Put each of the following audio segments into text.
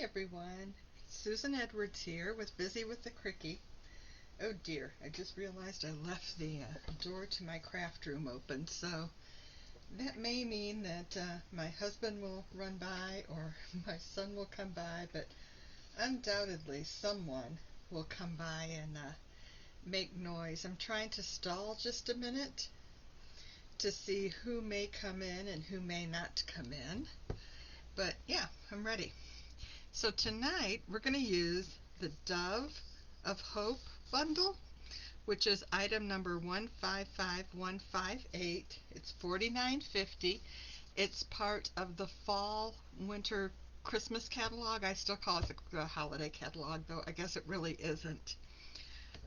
everyone, Susan Edwards here with Busy with the Cricky. Oh dear, I just realized I left the door to my craft room open, so that may mean that my husband will run by or my son will come by, but undoubtedly someone will come by and make noise. I'm trying to stall just a minute to see who may come in and who may not come in, but yeah, I'm ready. So tonight we're going to use the Dove of Hope bundle, which is item number 155158. It's $49.50. It's part of the fall, winter, Christmas catalog. I still call it the holiday catalog, though I guess it really isn't.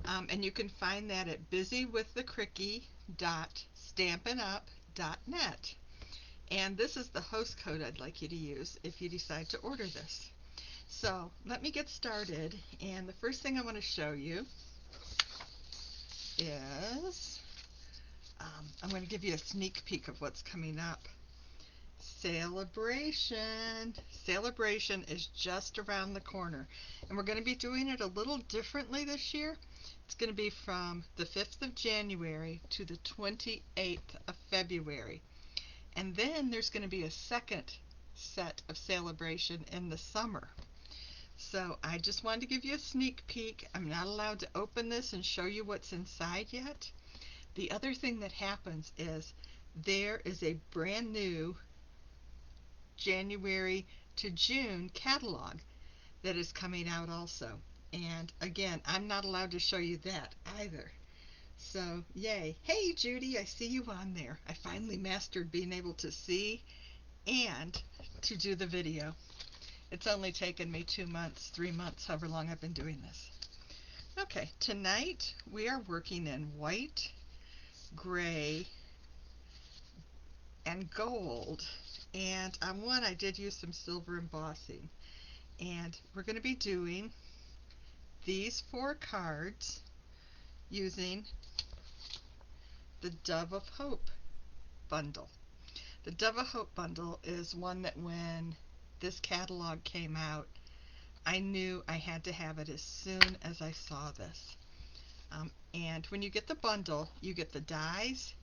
And you can find that at busywiththecricky.stampinup.net. And this is the host code I'd like you to use if you decide to order this. So let me get started, and the first thing I want to show you is I'm going to give you a sneak peek of what's coming up. Celebration is just around the corner, and we're going to be doing it a little differently this year. It's going to be from the 5th of January to the 28th of February, and then there's going to be a second set of celebration in the summer. So I just wanted to give you a sneak peek. I'm not allowed to open this and show you what's inside yet. The other thing that happens is there is a brand new January to June catalog that is coming out also. And again, I'm not allowed to show you that either. So yay. Hey Judy, I see you on there. I finally mastered being able to see and to do the video. It's only taken me 2 months, 3 months, however long I've been doing this. Okay, tonight we are working in white, gray, and gold. And on one I did use some silver embossing. And we're going to be doing these 4 cards using the Dove of Hope bundle. The Dove of Hope bundle is one that when this catalog came out, I knew I had to have it as soon as I saw this. And when you get the bundle, you get the dies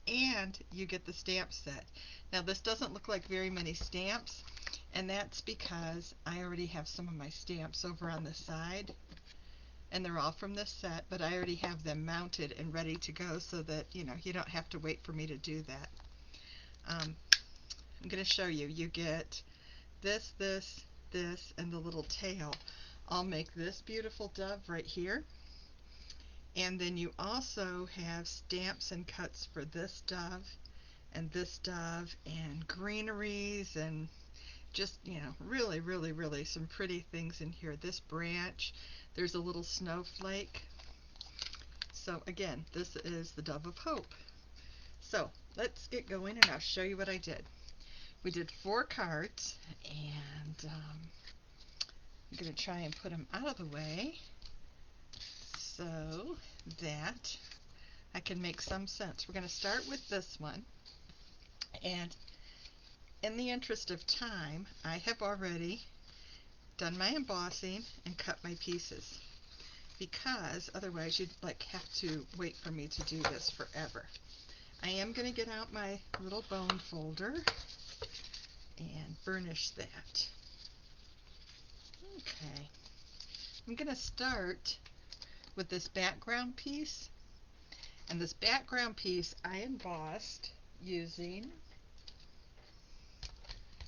and you get the stamp set. Now this doesn't look like very many stamps, and that's because I already have some of my stamps over on the side, and they're all from this set, but I already have them mounted and ready to go so that you don't have to wait for me to do that. I'm going to show you. You get this, and the little tail. I'll make this beautiful dove right here. And then you also have stamps and cuts for this dove, and greeneries, and just, really, really, really some pretty things in here. This branch, there's a little snowflake. So again, this is the Dove of Hope. So let's get going and I'll show you what I did. We did 4 cards, and I'm going to try and put them out of the way so that I can make some sense. We're going to start with this one, and in the interest of time, I have already done my embossing and cut my pieces, because otherwise you'd have to wait for me to do this forever. I am going to get out my little bone folder and burnish that. Okay, I'm going to start with this background piece, and this background piece I embossed using,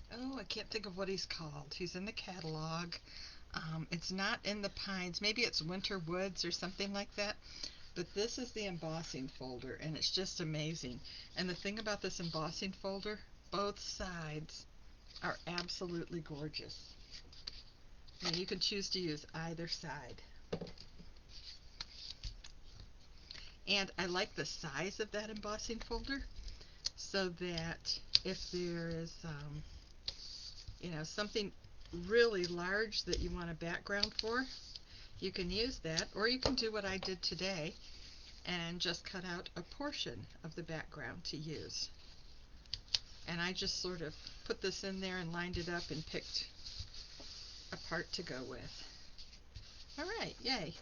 I can't think of what he's called. He's in the catalog. It's not in the pines. Maybe it's Winter Woods or something like that. But this is the embossing folder, and it's just amazing. And the thing about this embossing folder, both sides are absolutely gorgeous. And you can choose to use either side. And I like the size of that embossing folder, so that if there is something really large that you want a background for, you can use that, or you can do what I did today and just cut out a portion of the background to use. And I just sort of put this in there and lined it up and picked a part to go with. Alright, yay.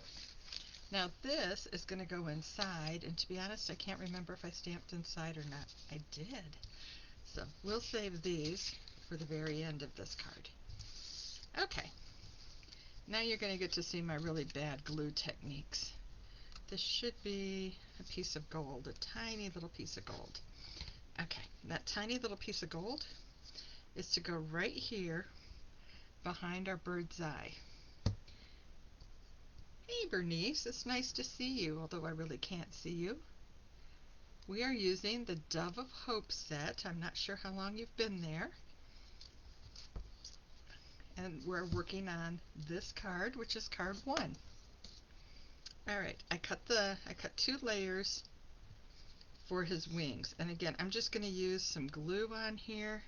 Now this is going to go inside, and to be honest, I can't remember if I stamped inside or not. I did. So we'll save these for the very end of this card. Okay, now you're going to get to see my really bad glue techniques. This should be a piece of gold, a tiny little piece of gold. Okay, that tiny little piece of gold is to go right here behind our bird's eye. Hey Bernice, it's nice to see you, although I really can't see you. We are using the Dove of Hope set. I'm not sure how long you've been there. And we're working on this card, which is card 1. Alright, I cut 2 layers for his wings. And again, I'm just going to use some glue on here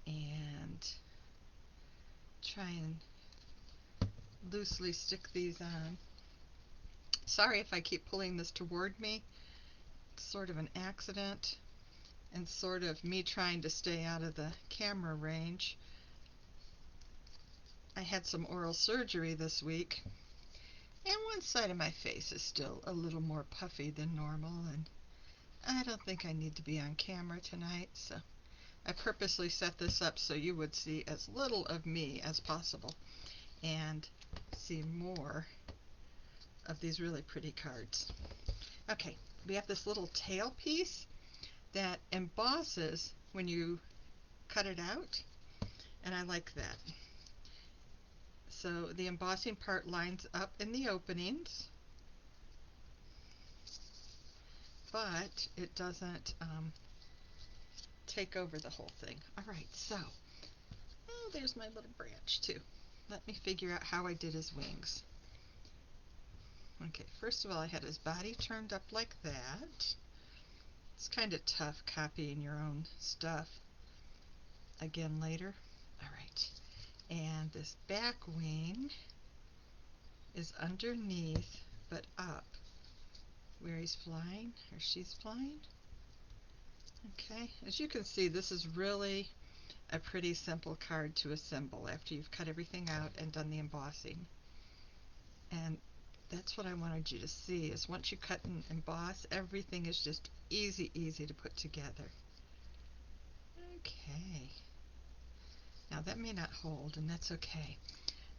and try and loosely stick these on. Sorry if I keep pulling this toward me. It's sort of an accident and sort of me trying to stay out of the camera range. I had some oral surgery this week, and one side of my face is still a little more puffy than normal, and I don't think I need to be on camera tonight, so I purposely set this up so you would see as little of me as possible and see more of these really pretty cards. Okay, we have this little tail piece that embosses when you cut it out, and I like that. So the embossing part lines up in the openings, but it doesn't take over the whole thing. Alright, so, oh, there's my little branch too. Let me figure out how I did his wings. Okay, first of all, I had his body turned up like that. It's kind of tough copying your own stuff again later. Alright, and this back wing is underneath but up where he's flying or she's flying. Okay, as you can see, this is really a pretty simple card to assemble after you've cut everything out and done the embossing. And that's what I wanted you to see, is once you cut and emboss, everything is just easy to put together. Okay, now that may not hold, and that's okay.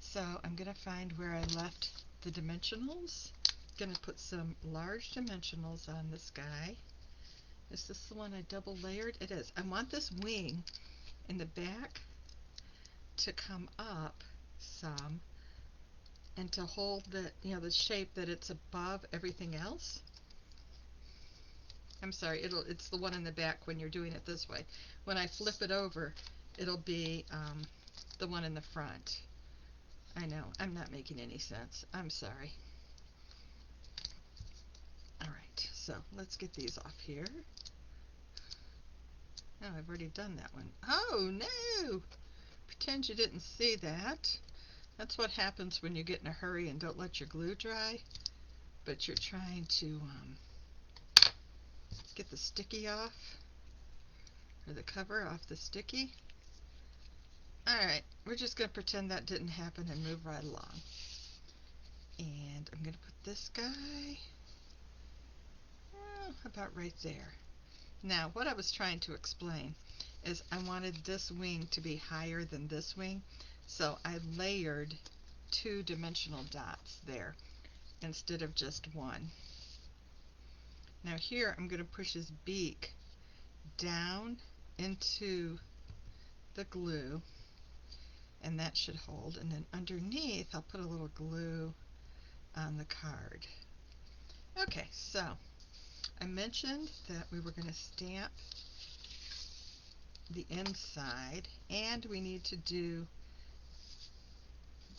So I'm going to find where I left the dimensionals. I'm going to put some large dimensionals on this guy. Is this the one I double layered? It is. I want this wing in the back to come up some and to hold the, the shape that it's above everything else. I'm sorry, it's the one in the back when you're doing it this way. When I flip it over, it'll be the one in the front. I know, I'm not making any sense. I'm sorry. Alright, so let's get these off here. Oh, I've already done that one. Oh, no! Pretend you didn't see that. That's what happens when you get in a hurry and don't let your glue dry, but you're trying to get the sticky off, or the cover off the sticky. Alright, we're just going to pretend that didn't happen and move right along. And I'm going to put this guy about right there. Now, what I was trying to explain is I wanted this wing to be higher than this wing, so I layered 2 dimensional dots there instead of just one. Now here I'm going to push his beak down into the glue, and that should hold, and then underneath I'll put a little glue on the card. Okay, so I mentioned that we were going to stamp the inside, and we need to do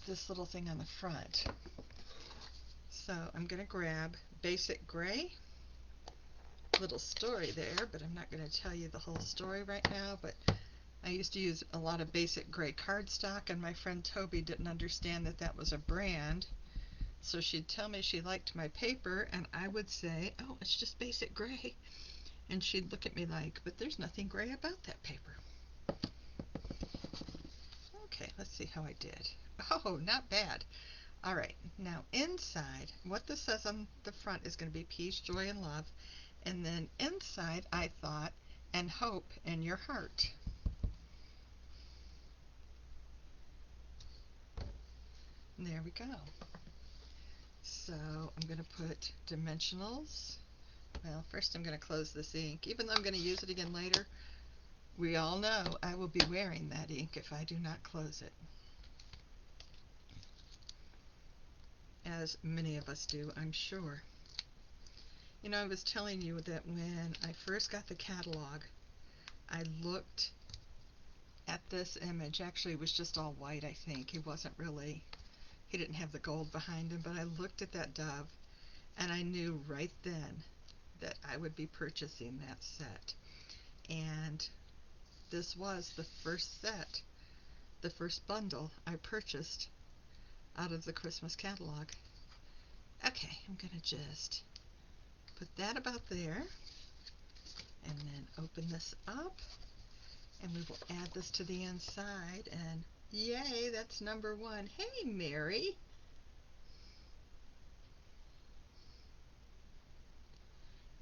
this little thing on the front. So I'm going to grab Basic Gray. Little story there, but I'm not going to tell you the whole story right now, but I used to use a lot of Basic Gray cardstock, and my friend Toby didn't understand that that was a brand, so she'd tell me she liked my paper, and I would say, oh, it's just Basic Gray, and she'd look at me like, but there's nothing gray about that paper. Okay, let's see how I did. Oh, not bad. All right, now inside, what this says on the front is going to be peace, joy, and love. And then inside, I thought, and hope in your heart. And there we go. So I'm going to put dimensionals. Well, first I'm going to close this ink. Even though I'm going to use it again later, we all know I will be wearing that ink if I do not close it. As many of us do, I'm sure. You know, I was telling you that when I first got the catalog, I looked at this image. Actually, it was just all white, I think. He didn't have the gold behind him, but I looked at that dove and I knew right then that I would be purchasing that set. And this was the first set, the first bundle I purchased out of the Christmas catalog. Okay, I'm going to just put that about there and then open this up, and we will add this to the inside, and yay, that's number one. Hey, Mary.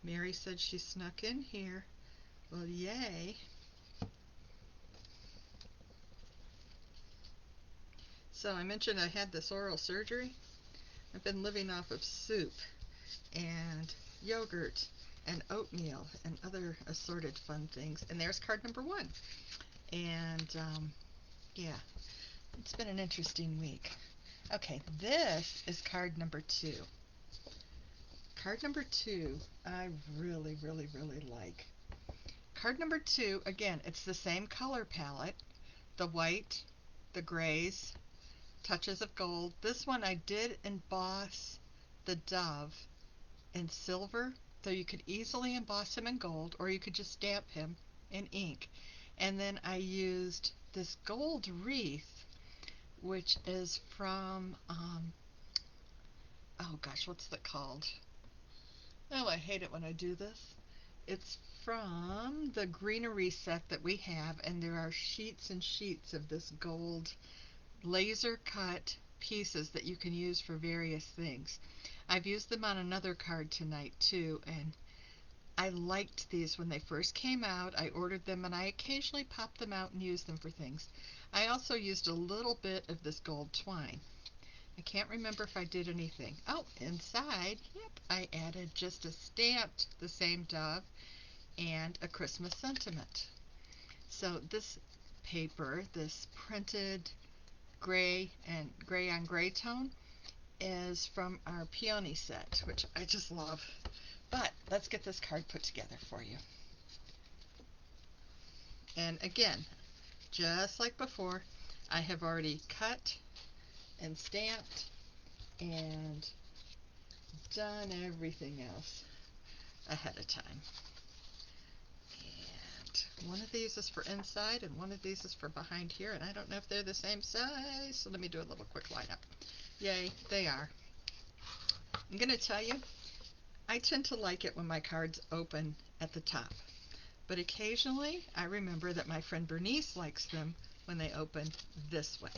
Mary said she snuck in here. Well, yay. So I mentioned I had this oral surgery. I've been living off of soup and yogurt and oatmeal and other assorted fun things. And there's card number one. And yeah, it's been an interesting week. Okay, this is card number two. Card number two, I really, really, really like. Card number two, again, it's the same color palette. The white, the grays, touches of gold. This one I did emboss the dove in silver, so you could easily emboss him in gold, or you could just stamp him in ink. And then I used this gold wreath, which is from, oh gosh, what's that called? Oh, I hate it when I do this. It's from the greenery set that we have, and there are sheets and sheets of this gold laser cut pieces that you can use for various things. I've used them on another card tonight too, and I liked these when they first came out. I ordered them and I occasionally pop them out and use them for things. I also used a little bit of this gold twine. I can't remember if I did anything. Oh, inside, yep, I added just a stamped the same dove and a Christmas sentiment. So this paper, this printed gray and gray on gray tone, is from our peony set, which I just love. But let's get this card put together for you. And again, just like before, I have already cut and stamped and done everything else ahead of time. And one of these is for inside and one of these is for behind here, and I don't know if they're the same size, so let me do a little quick lineup. Yay, they are. I'm going to tell you, I tend to like it when my cards open at the top, but occasionally I remember that my friend Bernice likes them when they open this way.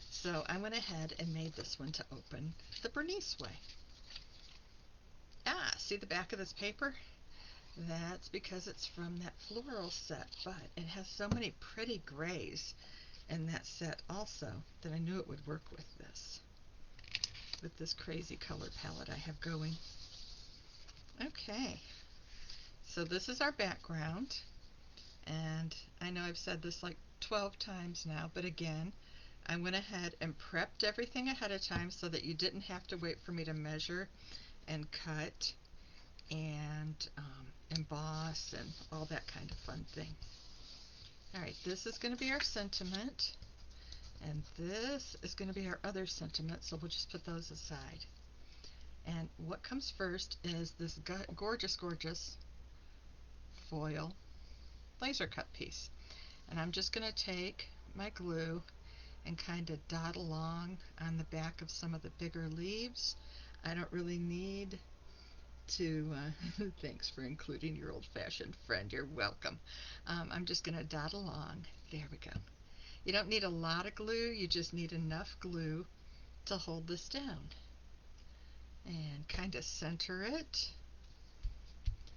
So I went ahead and made this one to open the Bernice way. Ah, see the back of this paper? That's because it's from that floral set, but it has so many pretty grays in that set also that I knew it would work with this crazy color palette I have going. Okay, so this is our background, and I know I've said this like 12 times now, but again, I went ahead and prepped everything ahead of time so that you didn't have to wait for me to measure and cut and emboss and all that kind of fun thing. Alright, this is going to be our sentiment, and this is going to be our other sentiment, so we'll just put those aside. And what comes first is this gorgeous, gorgeous foil laser cut piece. And I'm just going to take my glue and kind of dot along on the back of some of the bigger leaves. I don't really need to, thanks for including your old-fashioned friend, you're welcome. I'm just going to dot along, there we go. You don't need a lot of glue, you just need enough glue to hold this down. And kind of center it.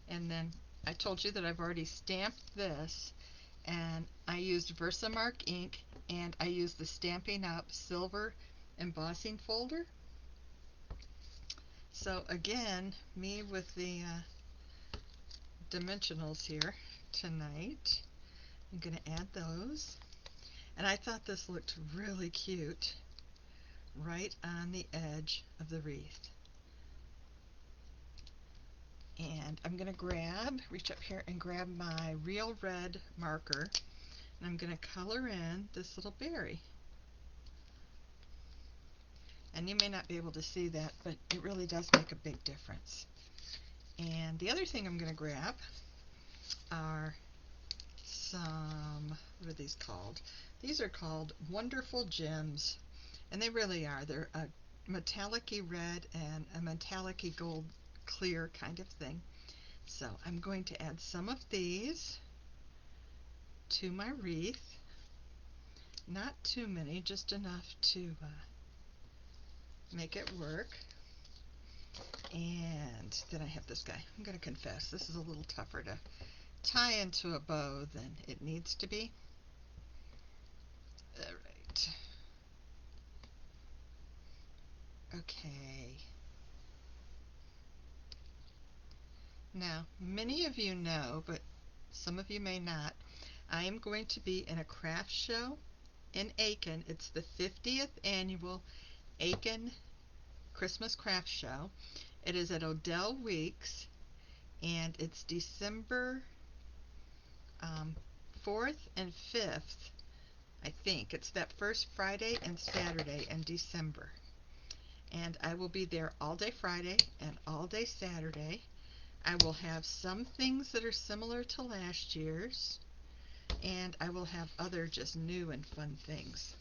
And then I told you that I've already stamped this, and I used Versamark ink, and I used the Stampin' Up silver embossing folder. So again, me with the dimensionals here tonight. I'm going to add those. And I thought this looked really cute right on the edge of the wreath. And I'm going to reach up here and grab my real red marker, and I'm going to color in this little berry. And you may not be able to see that, but it really does make a big difference. And the other thing I'm going to grab are some, what are these called? These are called Wonderful Gems, and they really are. They're a metallic-y red and a metallic-y gold clear kind of thing. So I'm going to add some of these to my wreath. Not too many, just enough to make it work. And then I have this guy. I'm going to confess, this is a little tougher to tie into a bow than it needs to be. All right. Okay. Now, many of you know, but some of you may not, I am going to be in a craft show in Aiken. It's the 50th annual Aiken Christmas Craft Show. It is at Odell Weeks, and it's December 4th and 5th, I think. It's that first Friday and Saturday in December. And I will be there all day Friday and all day Saturday. I will have some things that are similar to last year's, and I will have other just new and fun things.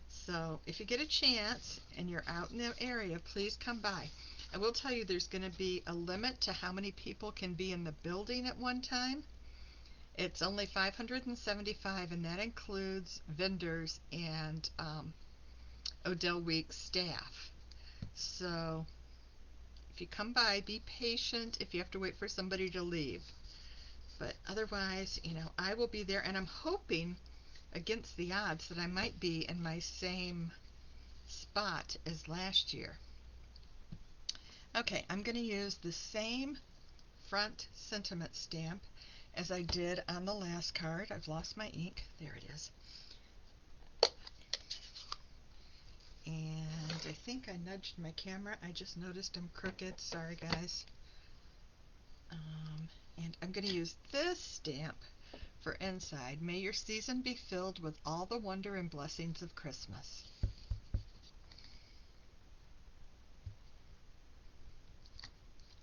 So if you get a chance and you're out in the area, please come by. I will tell you there's going to be a limit to how many people can be in the building at one time. It's only 575, and that includes vendors and Odell Weeks staff. So if you come by, be patient if you have to wait for somebody to leave. But otherwise, you know, I will be there, and I'm hoping against the odds that I might be in my same spot as last year. Okay, I'm going to use the same front sentiment stamp as I did on the last card. I've lost my ink. There it is. And I think I nudged my camera. I just noticed I'm crooked. Sorry, guys. And I'm going to use this stamp for inside. May your season be filled with all the wonder and blessings of Christmas.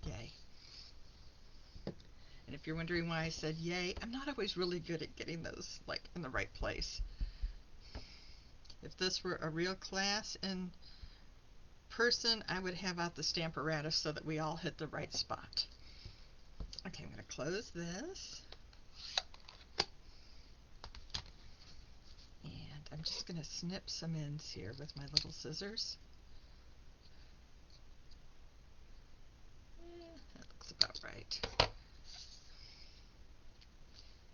Yay. And if you're wondering why I said yay, I'm not always really good at getting those like in the right place. If this were a real class in person, I would have out the Stamparatus so that we all hit the right spot. Okay, I'm going to close this. And I'm just going to snip some ends here with my little scissors. That looks about right.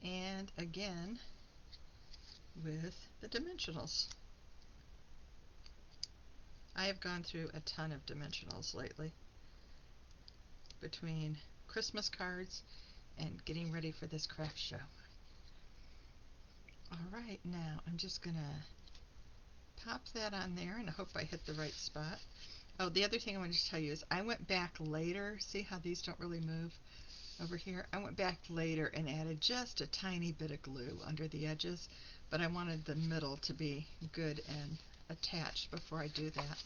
And again, with the dimensionals. I have gone through a ton of dimensionals lately, between Christmas cards and getting ready for this craft show. Alright, now I'm just going to pop that on there, and I hope I hit the right spot. Oh, the other thing I wanted to tell you is I went back later. See how these don't really move over here? I went back later and added just a tiny bit of glue under the edges, but I wanted the middle to be good and attached before I do that.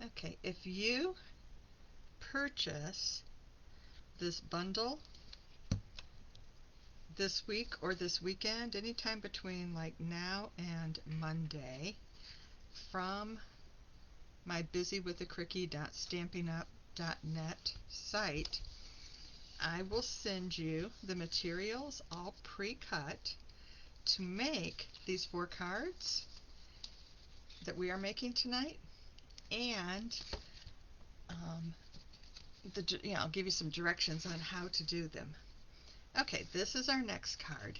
Okay, if you purchase this bundle this week or this weekend, anytime between like now and Monday, from my busywiththecricky.stampinup.net site, I will send you the materials all pre-cut to make these 4 cards that we are making tonight, and I'll give you some directions on how to do them. Okay, this is our next card,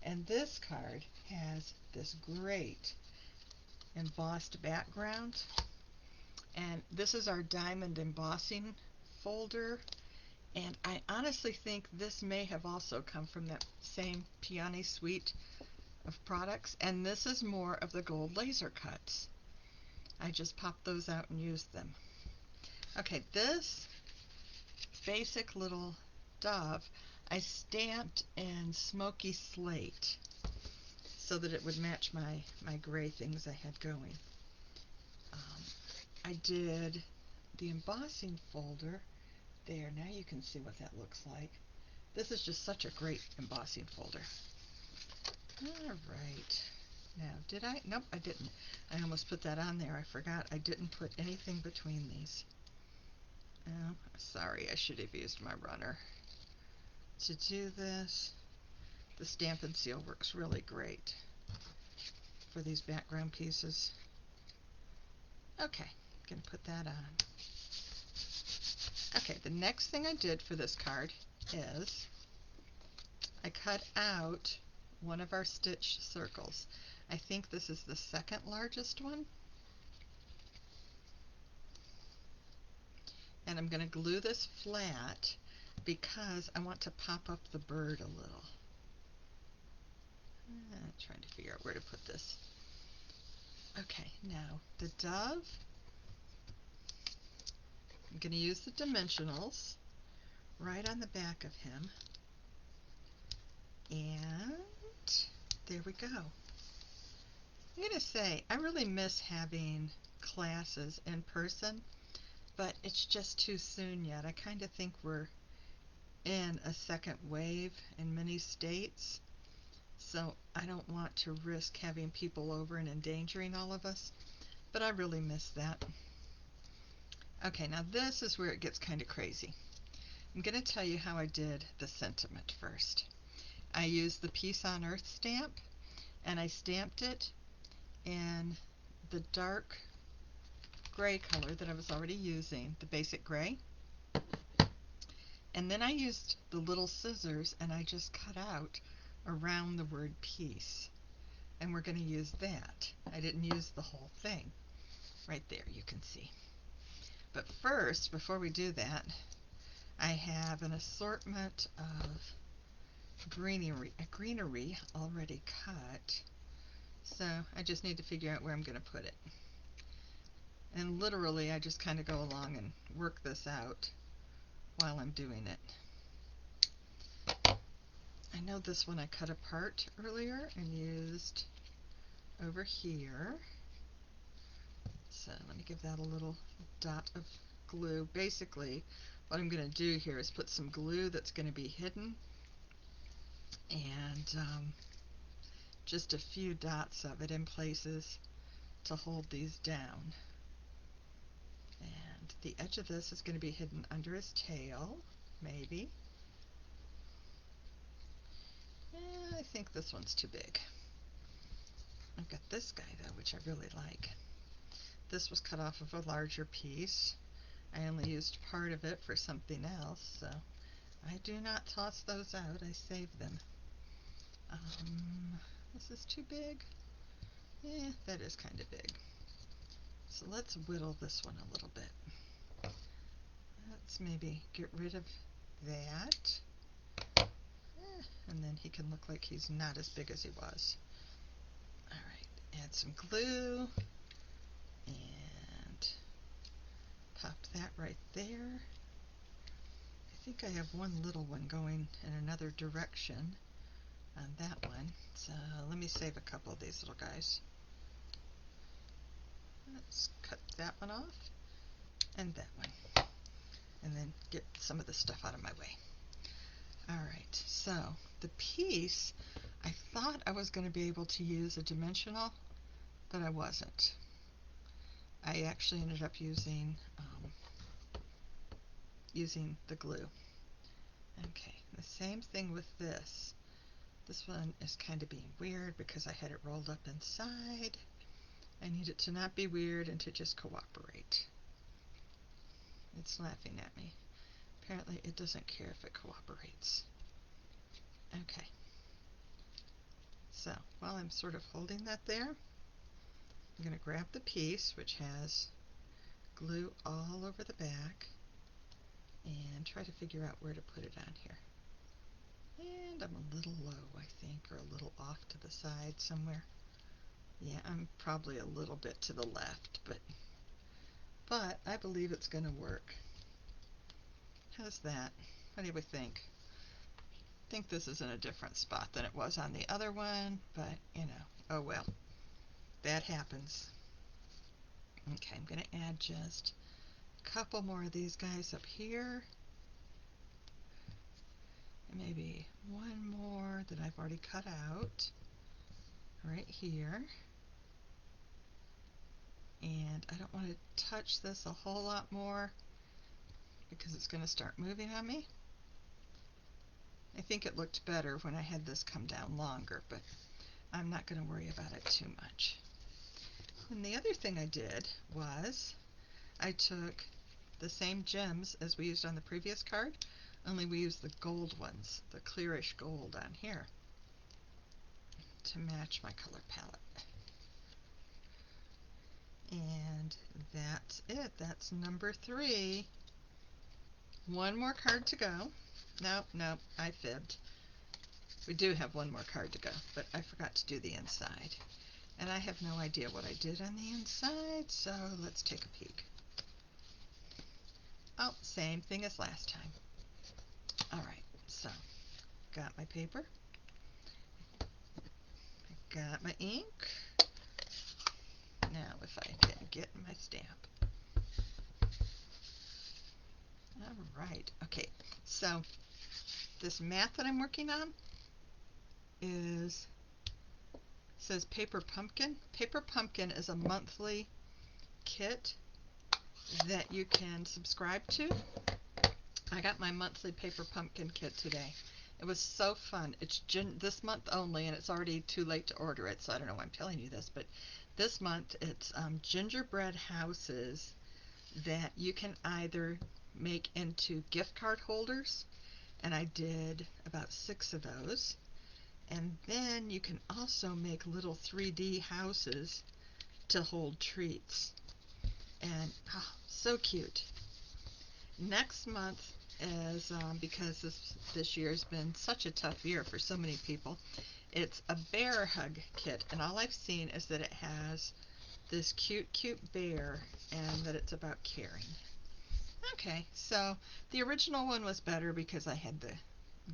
and this card has this great embossed background, and this is our diamond embossing folder, and I honestly think this may have also come from that same Peony suite of products, and this is more of the gold laser cuts. I just popped those out and used them. Okay, this basic little dove I stamped in smoky slate so that it would match my gray things I had going. I did the embossing folder there. Now you can see what that looks like. This is just such a great embossing folder. Alright, now did I? Nope, I didn't. I almost put that on there. I forgot I didn't put anything between these. Oh, sorry, I should have used my runner to do this. The Stampin' Seal works really great for these background pieces. Okay, I'm going to put that on. Okay, the next thing I did for this card is I cut out one of our stitch circles. I think this is the second largest one. And I'm going to glue this flat because I want to pop up the bird a little. Trying to figure out where to put this. Okay, now the dove, I'm going to use the dimensionals right on the back of him. And there we go. I'm going to say I really miss having classes in person, but it's just too soon yet. I kind of think we're in a second wave in many states, so I don't want to risk having people over and endangering all of us, but I really miss that. Okay, now this is where it gets kind of crazy. I'm going to tell you how I did the sentiment first. I used the Peace on Earth stamp, and I stamped it in the dark gray color that I was already using, the basic gray. And then I used the little scissors and I just cut out around the word peace. And we're going to use that. I didn't use the whole thing. Right there, you can see. But first, before we do that, I have an assortment of greenery already cut. So I just need to figure out where I'm going to put it. And literally, I just kind of go along and work this out while I'm doing it. I know this one I cut apart earlier and used over here. So let me give that a little dot of glue. Basically, what I'm going to do here is put some glue that's going to be hidden, and just a few dots of it in places to hold these down. And the edge of this is going to be hidden under his tail, maybe. I think this one's too big. I've got this guy though, which I really like. This was cut off of a larger piece. I only used part of it for something else, so I do not toss those out. I save them. This is too big. That is kind of big. So let's whittle this one a little bit. Let's maybe get rid of that. And then he can look like he's not as big as he was. Alright, add some glue and pop that right there. I think I have one little one going in another direction on that one, so let me save a couple of these little guys. Let's cut that one off and that one, and then get some of the stuff out of my way. Alright, so the piece, I thought I was going to be able to use a dimensional, but I wasn't. I actually ended up using the glue. Okay, the same thing with this. This one is kind of being weird because I had it rolled up inside. I need it to not be weird and to just cooperate. It's laughing at me. Apparently it doesn't care if it cooperates. Okay. So while I'm sort of holding that there, I'm going to grab the piece which has glue all over the back and try to figure out where to put it on here. And I'm a little low, I think, or a little off to the side somewhere. Yeah, I'm probably a little bit to the left, but I believe it's going to work. How's that? What do we think? I think this is in a different spot than it was on the other one, but you know, oh well. That happens. Okay, I'm going to add just a couple more of these guys up here. And maybe one more that I've already cut out right here. And I don't want to touch this a whole lot more because it's going to start moving on me. I think it looked better when I had this come down longer, but I'm not going to worry about it too much. And the other thing I did was I took the same gems as we used on the previous card, only we used the gold ones, the clearish gold on here, to match my color palette. And that's it. That's number 3. One more card to go. No, I fibbed. We do have one more card to go, but I forgot to do the inside. And I have no idea what I did on the inside, so let's take a peek. Oh, same thing as last time. Alright, so got my paper, got my ink. Now if I can get my stamp. Alright, okay, so this mat that I'm working on says Paper Pumpkin. Paper Pumpkin is a monthly kit that you can subscribe to. I got my monthly Paper Pumpkin kit today. It was so fun. It's this month only, and it's already too late to order it, so I don't know why I'm telling you this, but this month it's gingerbread houses that you can either make into gift card holders, and I did about 6 of those, and then you can also make little 3D houses to hold treats, and so cute. Next month is, because this year's been such a tough year for so many people, it's a bear hug kit, and all I've seen is that it has this cute bear and that it's about caring. Okay, so the original one was better because I had the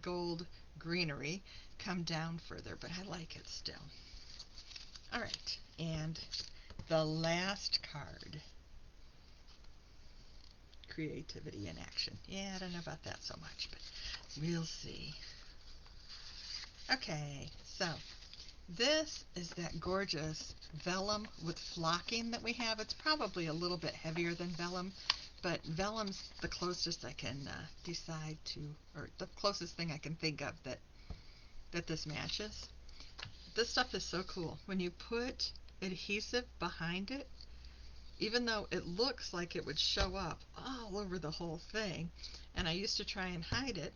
gold greenery come down further, but I like it still. Alright, and the last card. Creativity in action. Yeah, I don't know about that so much, but we'll see. Okay, so this is that gorgeous vellum with flocking that we have. It's probably a little bit heavier than vellum, but vellum's the closest I can decide to, or the closest thing I can think of that this matches. This stuff is so cool. When you put adhesive behind it, even though it looks like it would show up all over the whole thing, and I used to try and hide it,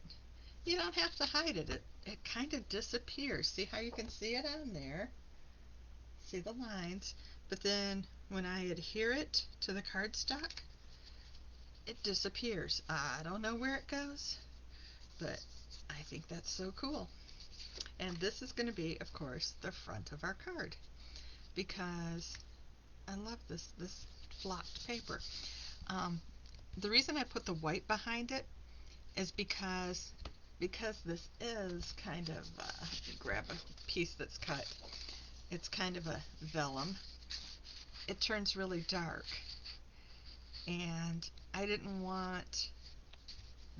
you don't have to hide it. It kind of disappears. See how you can see it on there? See the lines? But then when I adhere it to the cardstock, it disappears. I don't know where it goes, but I think that's so cool. And this is going to be, of course, the front of our card, because I love this flocked paper. The reason I put the white behind it is because this is kind of, grab a piece that's cut, it's kind of a vellum. It turns really dark, and I didn't want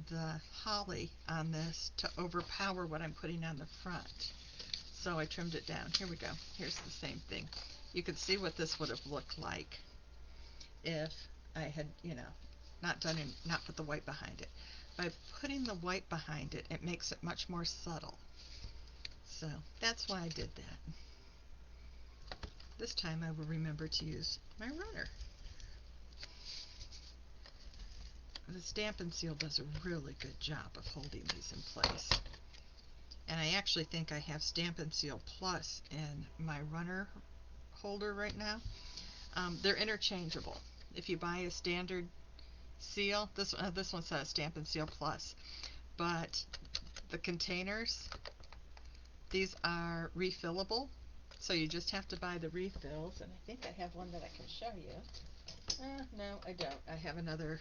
the holly on this to overpower what I'm putting on the front, so I trimmed it down. Here we go. Here's the same thing. You could see what this would have looked like if I had, not put the white behind it. by putting the white behind it, it makes it much more subtle. So that's why I did that. This time I will remember to use my runner. The Stampin' Seal does a really good job of holding these in place. And I actually think I have Stampin' Seal Plus in my runner holder right now. They're interchangeable. If you buy a standard seal, this one says Stampin' Seal Plus, but the containers, these are refillable, so you just have to buy the refills, and I think I have one that I can show you. No, I don't. I have another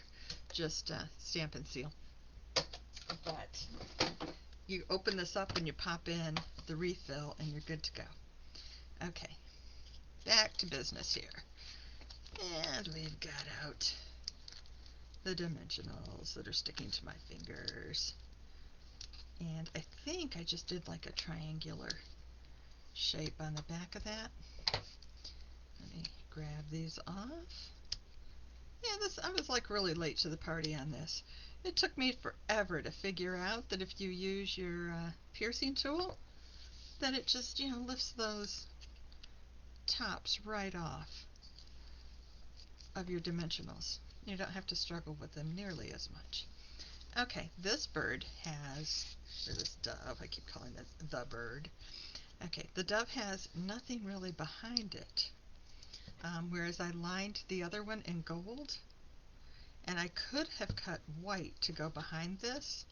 just Stampin' Seal. But you open this up and you pop in the refill and you're good to go. Okay, back to business here. And we've got out the dimensionals that are sticking to my fingers. And I think I just did like a triangular shape on the back of that. Let me grab these off. Yeah, I was like really late to the party on this. It took me forever to figure out that if you use your piercing tool, that it just, lifts those tops right off of your dimensionals. You don't have to struggle with them nearly as much. Okay, this bird has, or this dove, I keep calling it the bird. Okay, the dove has nothing really behind it, whereas I lined the other one in gold, and I could have cut white to go behind this.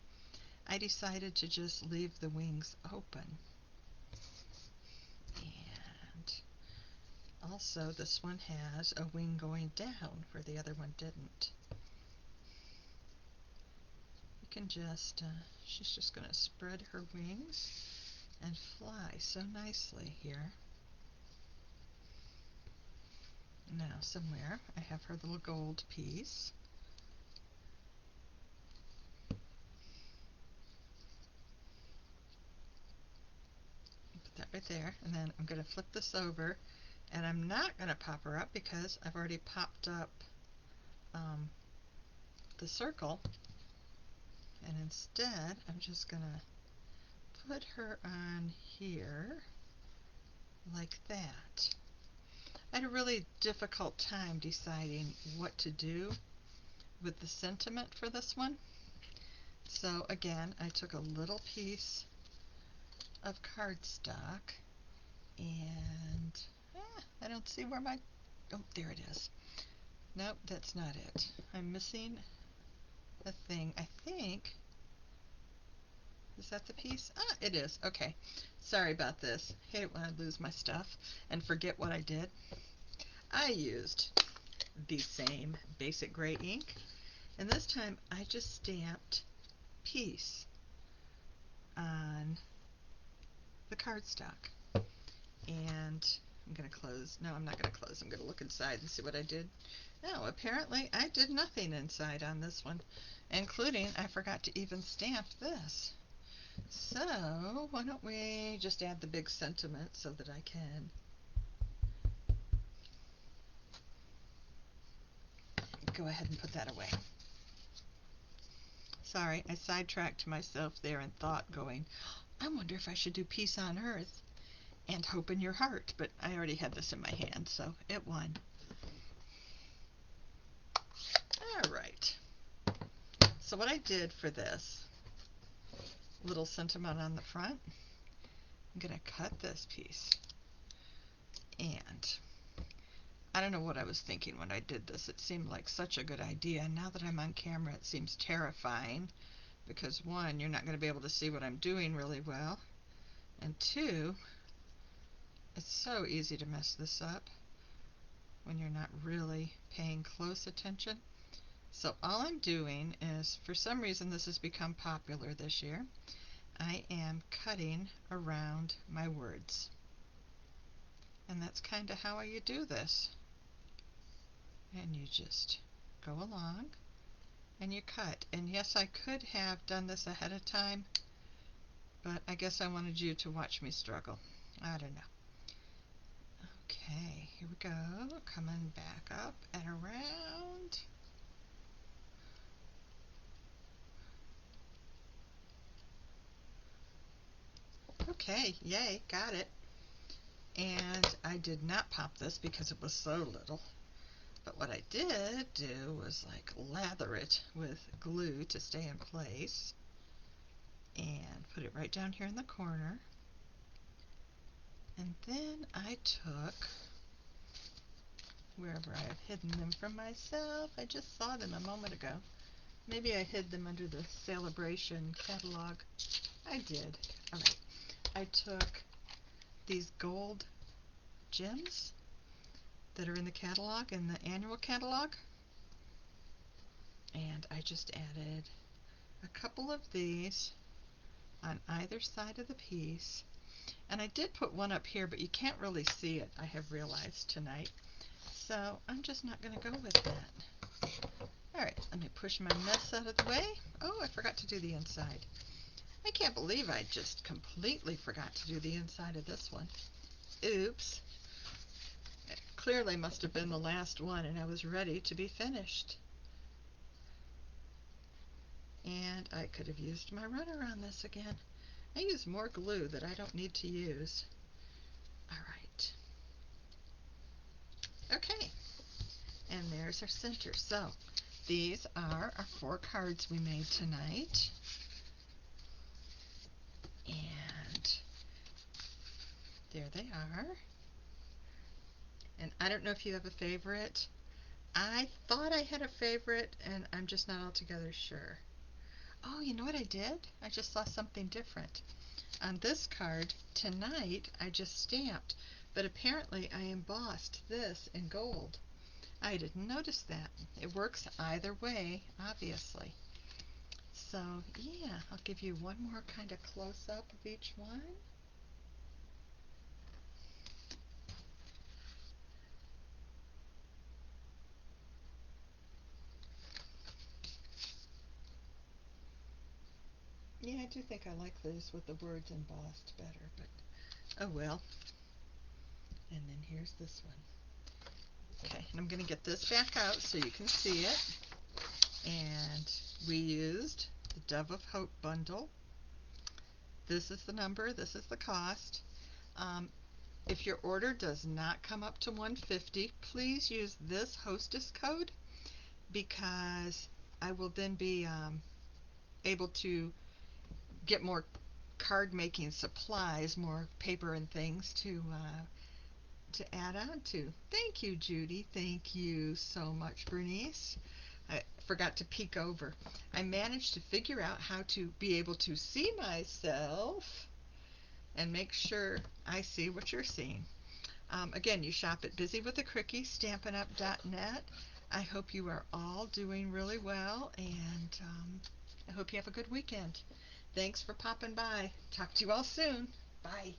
I decided to just leave the wings open. And also this one has a wing going down where the other one didn't. You can just, she's just going to spread her wings and fly so nicely here. Now somewhere I have her little gold piece. Put that right there, and then I'm going to flip this over, and I'm not going to pop her up because I've already popped up the circle, and instead I'm just going to put her on here like that. I had a really difficult time deciding what to do with the sentiment for this one. So again, I took a little piece of cardstock, and I don't see where my, oh, there it is. Nope, that's not it. I'm missing a thing. I think, is that the piece? Ah, it is. Okay. Sorry about this. I hate it when I lose my stuff and forget what I did. I used the same basic gray ink, and this time I just stamped peace on the cardstock. And I'm going to close. No, I'm not going to close. I'm going to look inside and see what I did. No, apparently I did nothing inside on this one, including I forgot to even stamp this. So why don't we just add the big sentiment so that I can go ahead and put that away. Sorry, I sidetracked myself there in thought going, I wonder if I should do Peace on Earth and Hope in Your Heart, but I already had this in my hand, so it won. Alright, so what I did for this little sentiment on the front, I'm going to cut this piece, and I don't know what I was thinking when I did this. It seemed like such a good idea, and now that I'm on camera it seems terrifying, because one, you're not going to be able to see what I'm doing really well, and two, it's so easy to mess this up when you're not really paying close attention. So all I'm doing is, for some reason this has become popular this year, I am cutting around my words. And that's kind of how you do this. And you just go along and you cut. And yes, I could have done this ahead of time, but I guess I wanted you to watch me struggle. I don't know. Okay, here we go. Coming back up and around. Okay, yay, got it. And I did not pop this because it was so little. But what I did do was like lather it with glue to stay in place. And put it right down here in the corner. And then I took, wherever I have hidden them from myself, I just saw them a moment ago. Maybe I hid them under the Celebration catalog. I did. Alright. I took these gold gems that are in the catalog, in the annual catalog, and I just added a couple of these on either side of the piece. And I did put one up here, but you can't really see it, I have realized tonight. So I'm just not going to go with that. Alright, let me push my mess out of the way. Oh, I forgot to do the inside. I can't believe I just completely forgot to do the inside of this one. Oops. It clearly must have been the last one and I was ready to be finished. And I could have used my runner on this again. I use more glue that I don't need to use. Alright. Okay. And there's our center. So, these are our 4 cards we made tonight. And there they are. And I don't know if you have a favorite. I thought I had a favorite, and I'm just not altogether sure. Oh, you know what I did? I just saw something different. On this card, tonight, I just stamped, but apparently I embossed this in gold. I didn't notice that. It works either way, obviously. So, yeah, I'll give you one more kind of close-up of each one. Yeah, I do think I like this with the words embossed better, but oh well. And then here's this one. Okay, and I'm going to get this back out so you can see it. And we used the Dove of Hope bundle. This is the number, this is the cost. If your order does not come up to $150, please use this hostess code because I will then be able to get more card making supplies, more paper and things to add on to. Thank you, Judy. Thank you so much, Bernice. I forgot to peek over. I managed to figure out how to be able to see myself and make sure I see what you're seeing. Again, you shop at busywiththecricky, stampinup.net. I hope you are all doing really well, and I hope you have a good weekend. Thanks for popping by. Talk to you all soon. Bye.